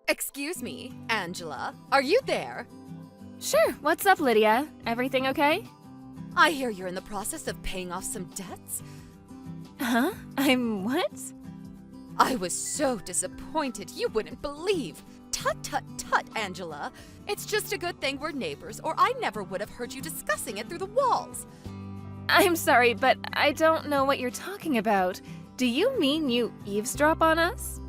Excuse me, Angela. Are you there? Sure, what's up, Lydia? Everything okay? I hear you're in the process of paying off some debts. Huh? I'm what? I was so disappointed you wouldn't believe. Tut, tut, tut, Angela. It's just a good thing we're neighbors, or I never would have heard you discussing it through the walls. I'm sorry, but I don't know what you're talking about. Do you mean you eavesdrop on us?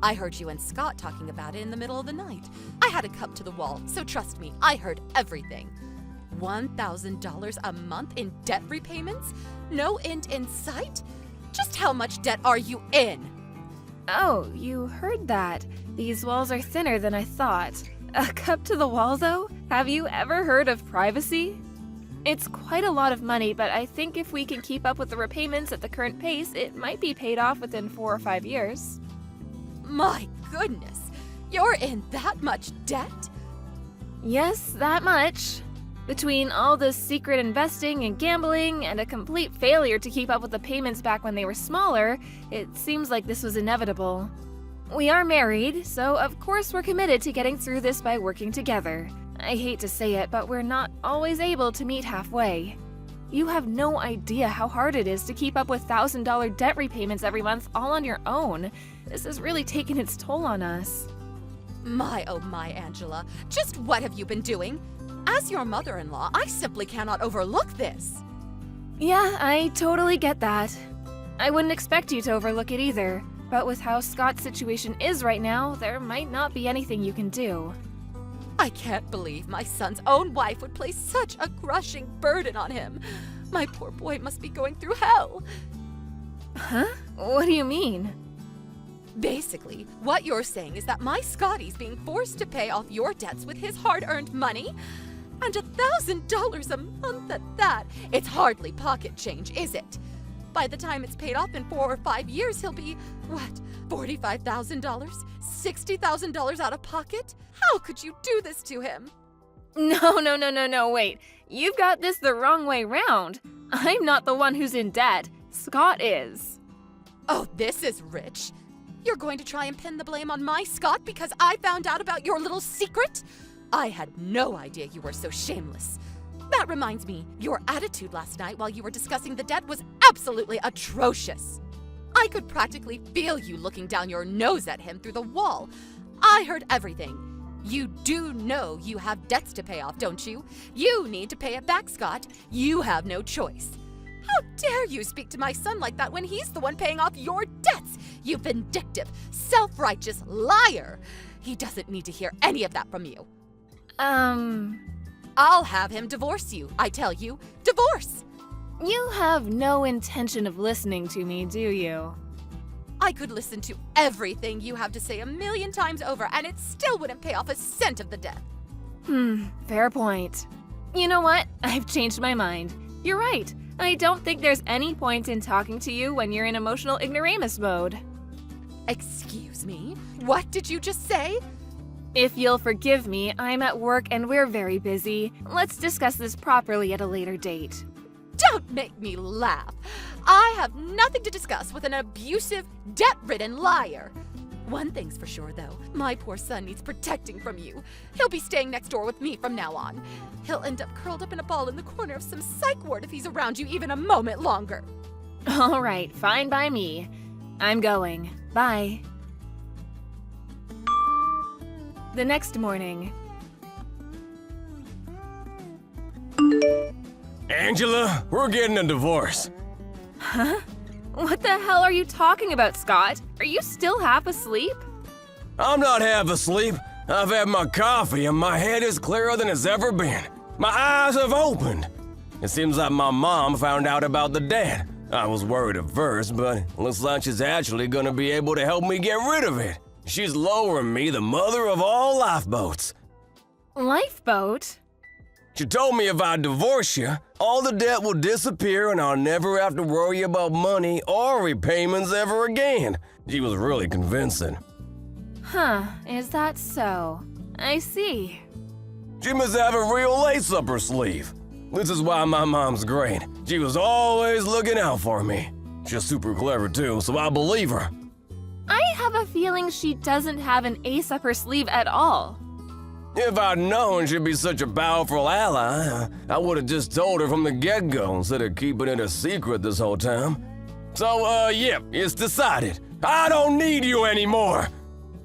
I heard you and Scott talking about it in the middle of the night. I had a cup to the wall, so trust me, I heard everything. $1,000 a month in debt repayments? No end in sight? Just how much debt are you in? Oh, you heard that. These walls are thinner than I thought. A cup to the wall, though? Have you ever heard of privacy? It's quite a lot of money, but I think if we can keep up with the repayments at the current pace, it might be paid off within 4 or 5 years. My goodness, you're in that much debt? Yes, that much. Between all the secret investing and gambling and a complete failure to keep up with the payments back when they were smaller, it seems like this was inevitable. We are married, so of course we're committed to getting through this by working together. I hate to say it, but we're not always able to meet halfway. You have no idea how hard it is to keep up with $1,000 debt repayments every month all on your own. This has really taken its toll on us. My, oh my, Angela. Just what have you been doing? As your mother-in-law, I simply cannot overlook this. Yeah, I totally get that. I wouldn't expect you to overlook it either, but with how Scott's situation is right now, there might not be anything you can do. I can't believe my son's own wife would place such a crushing burden on him. My poor boy must be going through hell. Huh? What do you mean? Basically, what you're saying is that my Scotty's being forced to pay off your debts with his hard-earned money? And $1,000 a month at that. It's hardly pocket change, is it? By the time it's paid off in 4 or 5 years, he'll be, what, $45,000? $60,000 out of pocket? How could you do this to him? No, wait. You've got this the wrong way round. I'm not the one who's in debt. Scott is. Oh, this is rich. You're going to try and pin the blame on my Scott because I found out about your little secret? I had no idea you were so shameless. That reminds me, your attitude last night while you were discussing the debt was absolutely atrocious. I could practically feel you looking down your nose at him through the wall. I heard everything. You do know you have debts to pay off, don't you? You need to pay it back, Scott. You have no choice. How dare you speak to my son like that when he's the one paying off your debts? You vindictive, self-righteous liar. He doesn't need to hear any of that from you. I'll have him divorce you, I tell you. Divorce! You have no intention of listening to me, do you? I could listen to everything you have to say 1,000,000 times over, and it still wouldn't pay off a cent of the debt. Fair point. You know what? I've changed my mind. You're right. I don't think there's any point in talking to you when you're in emotional ignoramus mode. Excuse me? What did you just say? If you'll forgive me, I'm at work and we're very busy. Let's discuss this properly at a later date. Don't make me laugh. I have nothing to discuss with an abusive, debt-ridden liar. One thing's for sure, though. My poor son needs protecting from you. He'll be staying next door with me from now on. He'll end up curled up in a ball in the corner of some psych ward if he's around you even a moment longer. All right, fine by me. I'm going. Bye. The next morning. Angela, we're getting a divorce. Huh? What the hell are you talking about, Scott? Are you still half asleep? I'm not half asleep. I've had my coffee and my head is clearer than it's ever been. My eyes have opened. It seems like my mom found out about the debt. I was worried at first, but it looks like she's actually gonna be able to help me get rid of it. She's lowering me the mother of all lifeboats. Lifeboat? She told me if I divorce you, all the debt will disappear and I'll never have to worry about money or repayments ever again. She was really convincing. Huh, is that so? I see. She must have a real lace up her sleeve. This is why my mom's great. She was always looking out for me. She's super clever too, so I believe her. I have a feeling she doesn't have an ace up her sleeve at all. If I'd known she'd be such a powerful ally, I would have just told her from the get-go instead of keeping it a secret this whole time. So, yeah, it's decided. I don't need you anymore.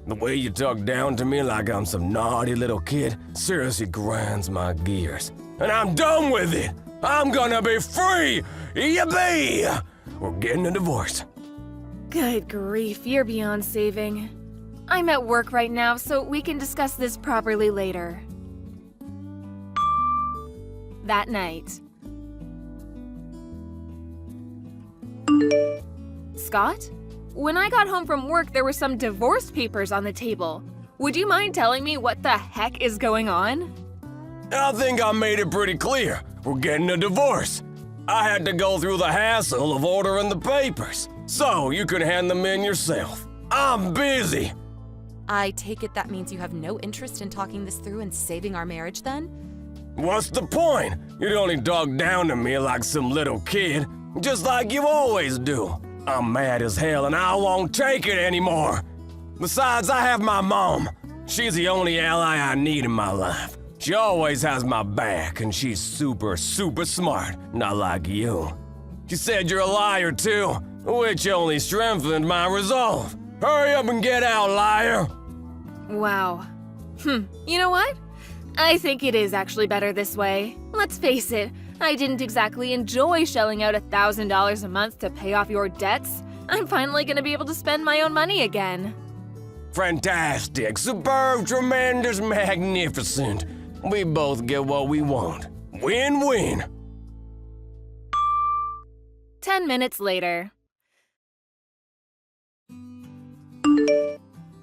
The way you talk down to me like I'm some naughty little kid seriously grinds my gears. And I'm done with it. I'm gonna be free. Yippee! We're getting a divorce. Good grief, you're beyond saving. I'm at work right now, so we can discuss this properly later. That night. Scott? When I got home from work, there were some divorce papers on the table. Would you mind telling me what the heck is going on? I think I made it pretty clear. We're getting a divorce. I had to go through the hassle of ordering the papers, so you can hand them in yourself. I'm busy. I take it that means you have no interest in talking this through and saving our marriage then? What's the point? You'd only talk down to me like some little kid, just like you always do. I'm mad as hell and I won't take it anymore. Besides, I have my mom. She's the only ally I need in my life. She always has my back and she's super smart, not like you. She said you're a liar too, which only strengthened my resolve. Hurry up and get out, liar! Wow. You know what? I think it is actually better this way. Let's face it, I didn't exactly enjoy shelling out $1,000 a month to pay off your debts. I'm finally gonna be able to spend my own money again. Fantastic, superb, tremendous, magnificent. We both get what we want. Win-win. 10 minutes later.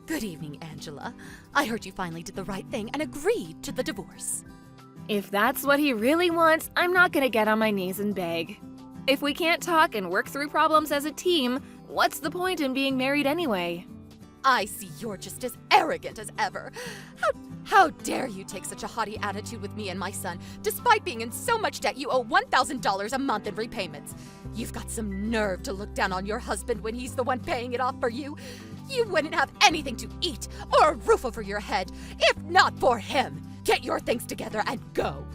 Good evening, Angela. I heard you finally did the right thing and agreed to the divorce. If that's what he really wants, I'm not gonna get on my knees and beg. If we can't talk and work through problems as a team, what's the point in being married anyway? I see you're just as arrogant as ever. How dare you take such a haughty attitude with me and my son? Despite being in so much debt, you owe $1,000 a month in repayments. You've got some nerve to look down on your husband when he's the one paying it off for you. You wouldn't have anything to eat or a roof over your head if not for him. Get your things together and go.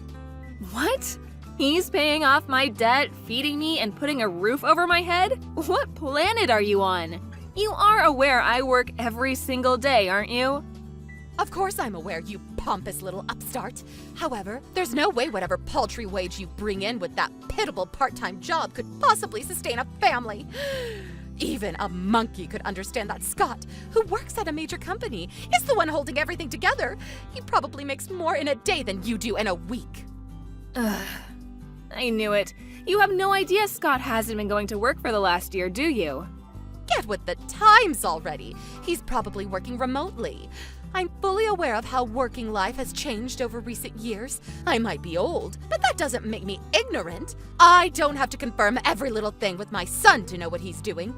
What? He's paying off my debt, feeding me, and putting a roof over my head? What planet are you on? You are aware I work every single day, aren't you? Of course I'm aware, you pompous little upstart. However, there's no way whatever paltry wage you bring in with that pitiable part-time job could possibly sustain a family. Even a monkey could understand that Scott, who works at a major company, is the one holding everything together. He probably makes more in a day than you do in a week. Ugh. I knew it. You have no idea Scott hasn't been going to work for the last year, do you? Get with the times already. He's probably working remotely. I'm fully aware of how working life has changed over recent years. I might be old, but that doesn't make me ignorant. I don't have to confirm every little thing with my son to know what he's doing.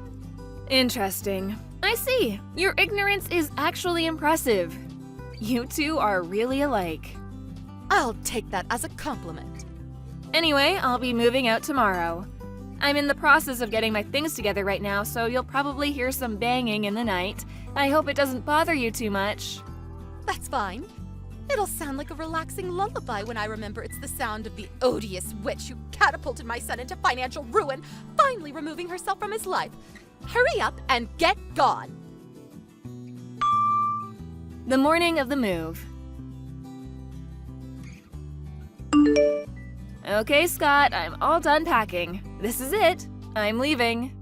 Interesting. I see. Your ignorance is actually impressive. You two are really alike. I'll take that as a compliment. Anyway, I'll be moving out tomorrow. I'm in the process of getting my things together right now, so you'll probably hear some banging in the night. I hope it doesn't bother you too much. That's fine. It'll sound like a relaxing lullaby when I remember it's the sound of the odious witch who catapulted my son into financial ruin, finally removing herself from his life. Hurry up and get gone. The morning of the move. Okay, Scott, I'm all done packing. This is it. I'm leaving.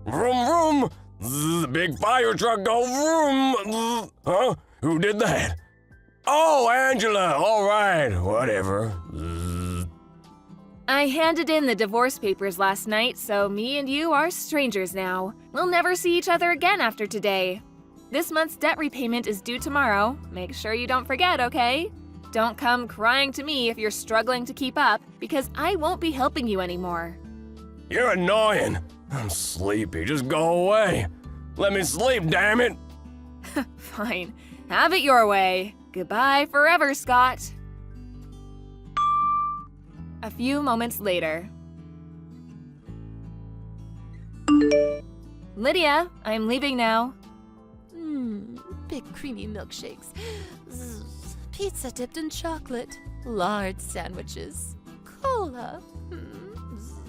Vroom, vroom. Zzz, big fire truck go vroom. Zzz. Huh? Who did that? Oh, Angela. All right. Whatever. Zzz. I handed in the divorce papers last night, so me and you are strangers now. We'll never see each other again after today. This month's debt repayment is due tomorrow. Make sure you don't forget, okay? Don't come crying to me if you're struggling to keep up, because I won't be helping you anymore. You're annoying. I'm sleepy. Just go away. Let me sleep, damn it. Fine. Have it your way. Goodbye forever, Scott. A few moments later. Lydia, I'm leaving now. Big creamy milkshakes. Zzz, pizza dipped in chocolate. Large sandwiches. Cola. Zzz.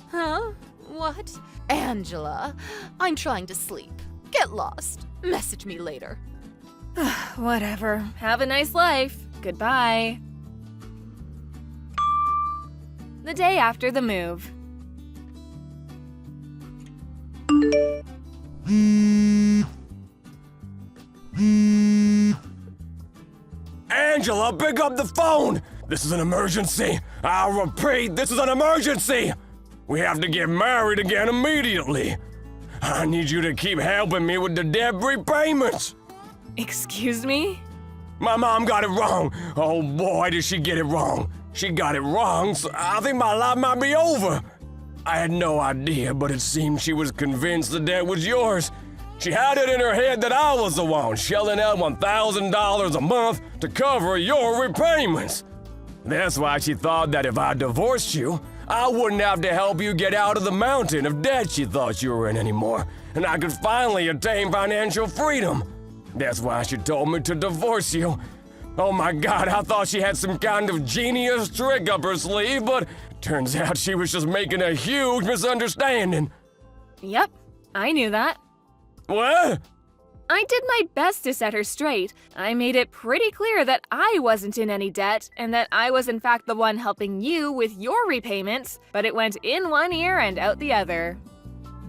Huh? What? Angela, I'm trying to sleep. Get lost. Message me later. Whatever. Have a nice life. Goodbye. The day after the move. Angela, pick up the phone! This is an emergency. I'll repeat, this is an emergency! We have to get married again immediately. I need you to keep helping me with the debt repayments. Excuse me? My mom got it wrong. Oh boy, did she get it wrong. She got it wrong, so I think my life might be over. I had no idea, but it seemed she was convinced the debt was yours. She had it in her head that I was the one shelling out $1,000 a month to cover your repayments. That's why she thought that if I divorced you, I wouldn't have to help you get out of the mountain of debt she thought you were in anymore, and I could finally attain financial freedom. That's why she told me to divorce you. Oh my God, I thought she had some kind of genius trick up her sleeve, but turns out she was just making a huge misunderstanding. Yep, I knew that. What? I did my best to set her straight. I made it pretty clear that I wasn't in any debt and that I was in fact the one helping you with your repayments, but it went in one ear and out the other.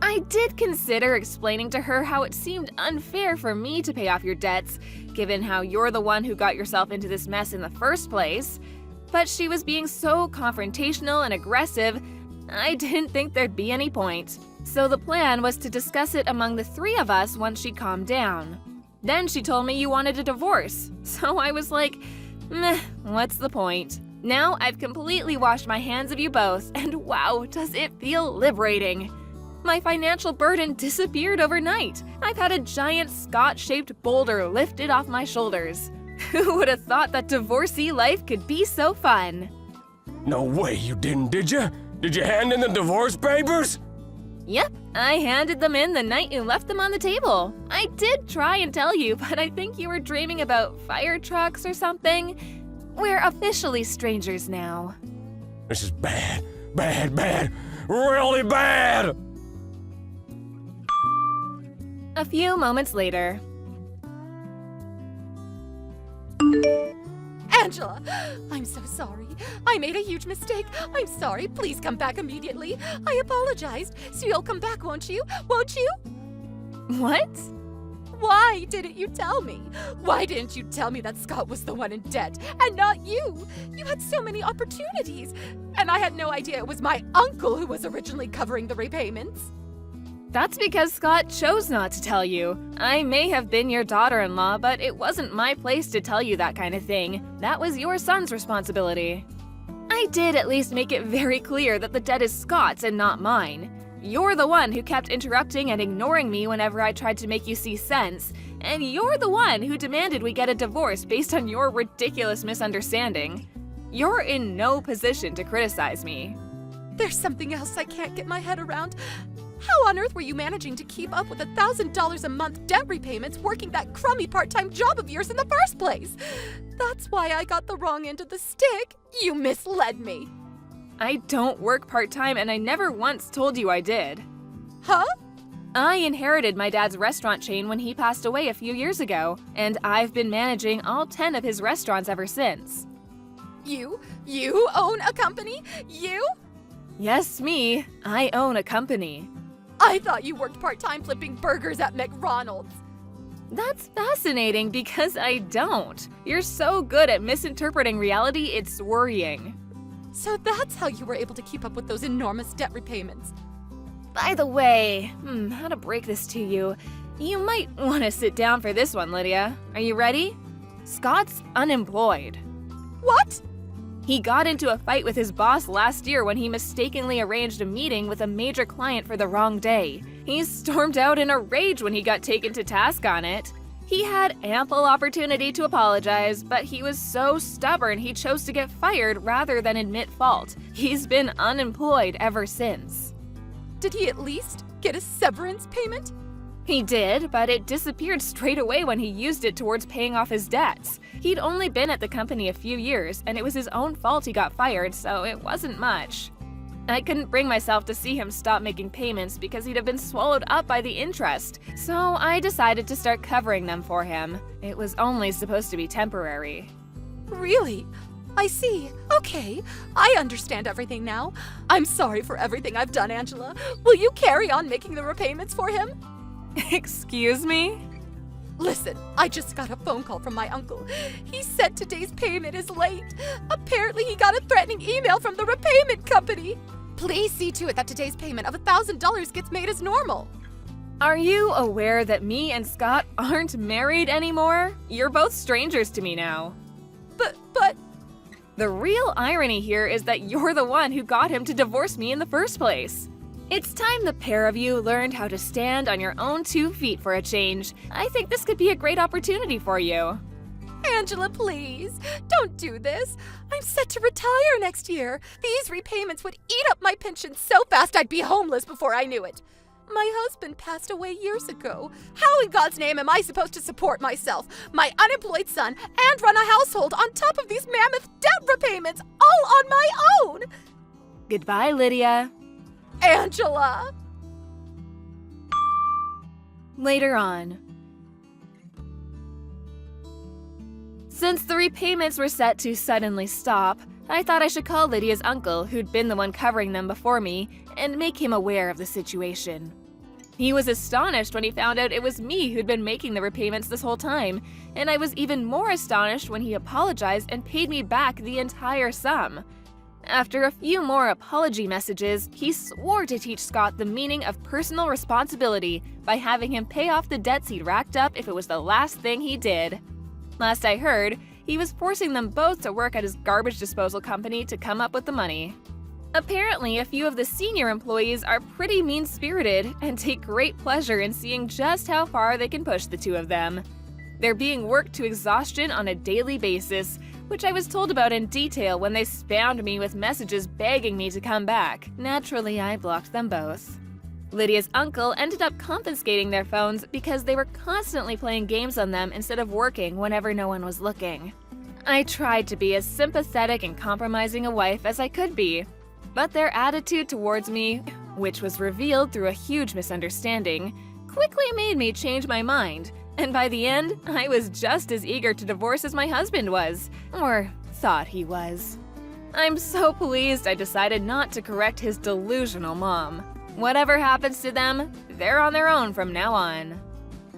I did consider explaining to her how it seemed unfair for me to pay off your debts, given how you're the one who got yourself into this mess in the first place, but she was being so confrontational and aggressive, I didn't think there'd be any point. So the plan was to discuss it among the three of us once she calmed down. Then she told me you wanted a divorce, so I was like, meh, what's the point? Now I've completely washed my hands of you both, and wow, does it feel liberating. My financial burden disappeared overnight. I've had a giant Scott-shaped boulder lifted off my shoulders. Who would have thought that divorcee life could be so fun? No way you didn't, did you? Did you hand in the divorce papers? Yep, I handed them in the night you left them on the table. I did try and tell you, but I think you were dreaming about fire trucks or something. We're officially strangers now. This is bad, bad, bad, really bad! A few moments later. Angela, I'm so sorry. I made a huge mistake. I'm sorry. Please come back immediately. I apologized. So you'll come back, won't you? Won't you? What? Why didn't you tell me? Why didn't you tell me that Scott was the one in debt and not you? You had so many opportunities. And I had no idea it was my uncle who was originally covering the repayments. That's because Scott chose not to tell you. I may have been your daughter-in-law, but it wasn't my place to tell you that kind of thing. That was your son's responsibility. I did at least make it very clear that the debt is Scott's and not mine. You're the one who kept interrupting and ignoring me whenever I tried to make you see sense, and you're the one who demanded we get a divorce based on your ridiculous misunderstanding. You're in no position to criticize me. There's something else I can't get my head around. How on earth were you managing to keep up with $1,000 a month debt repayments working that crummy part-time job of yours in the first place? That's why I got the wrong end of the stick. You misled me. I don't work part-time and I never once told you I did. Huh? I inherited my dad's restaurant chain when he passed away a few years ago, and I've been managing all 10 of his restaurants ever since. You own a company? You? Yes, me. I own a company. I thought you worked part-time flipping burgers at McDonald's. That's fascinating because I don't. You're so good at misinterpreting reality, it's worrying. So that's how you were able to keep up with those enormous debt repayments. By the way, how to break this to you? You might want to sit down for this one, Lydia. Are you ready? Scott's unemployed. What? He got into a fight with his boss last year when he mistakenly arranged a meeting with a major client for the wrong day. He stormed out in a rage when he got taken to task on it. He had ample opportunity to apologize, but he was so stubborn he chose to get fired rather than admit fault. He's been unemployed ever since. Did he at least get a severance payment? He did, but it disappeared straight away when he used it towards paying off his debts. He'd only been at the company a few years, and it was his own fault he got fired, so it wasn't much. I couldn't bring myself to see him stop making payments because he'd have been swallowed up by the interest, so I decided to start covering them for him. It was only supposed to be temporary. Really? I see. Okay, I understand everything now. I'm sorry for everything I've done, Angela. Will you carry on making the repayments for him? Excuse me? Listen, I just got a phone call from my uncle. He said today's payment is late. Apparently he got a threatening email from the repayment company. Please see to it that today's payment of $1,000 gets made as normal. Are you aware that me and Scott aren't married anymore? You're both strangers to me now. But... The real irony here is that you're the one who got him to divorce me in the first place. It's time the pair of you learned how to stand on your own 2 feet for a change. I think this could be a great opportunity for you. Angela, please, don't do this. I'm set to retire next year. These repayments would eat up my pension so fast I'd be homeless before I knew it. My husband passed away years ago. How in God's name am I supposed to support myself, my unemployed son, and run a household on top of these mammoth debt repayments all on my own? Goodbye, Lydia. Angela! Later on. Since the repayments were set to suddenly stop, I thought I should call Lydia's uncle, who'd been the one covering them before me, and make him aware of the situation. He was astonished when he found out it was me who'd been making the repayments this whole time, and I was even more astonished when he apologized and paid me back the entire sum. After a few more apology messages, he swore to teach Scott the meaning of personal responsibility by having him pay off the debts he'd racked up if it was the last thing he did. Last I heard, he was forcing them both to work at his garbage disposal company to come up with the money. Apparently, a few of the senior employees are pretty mean-spirited and take great pleasure in seeing just how far they can push the two of them. They're being worked to exhaustion on a daily basis, which I was told about in detail when they spammed me with messages begging me to come back. Naturally, I blocked them both. Lydia's uncle ended up confiscating their phones because they were constantly playing games on them instead of working whenever no one was looking. I tried to be as sympathetic and compromising a wife as I could be, but their attitude towards me, which was revealed through a huge misunderstanding, quickly made me change my mind, and by the end, I was just as eager to divorce as my husband was, or thought he was. I'm so pleased I decided not to correct his delusional mom. Whatever happens to them, they're on their own from now on.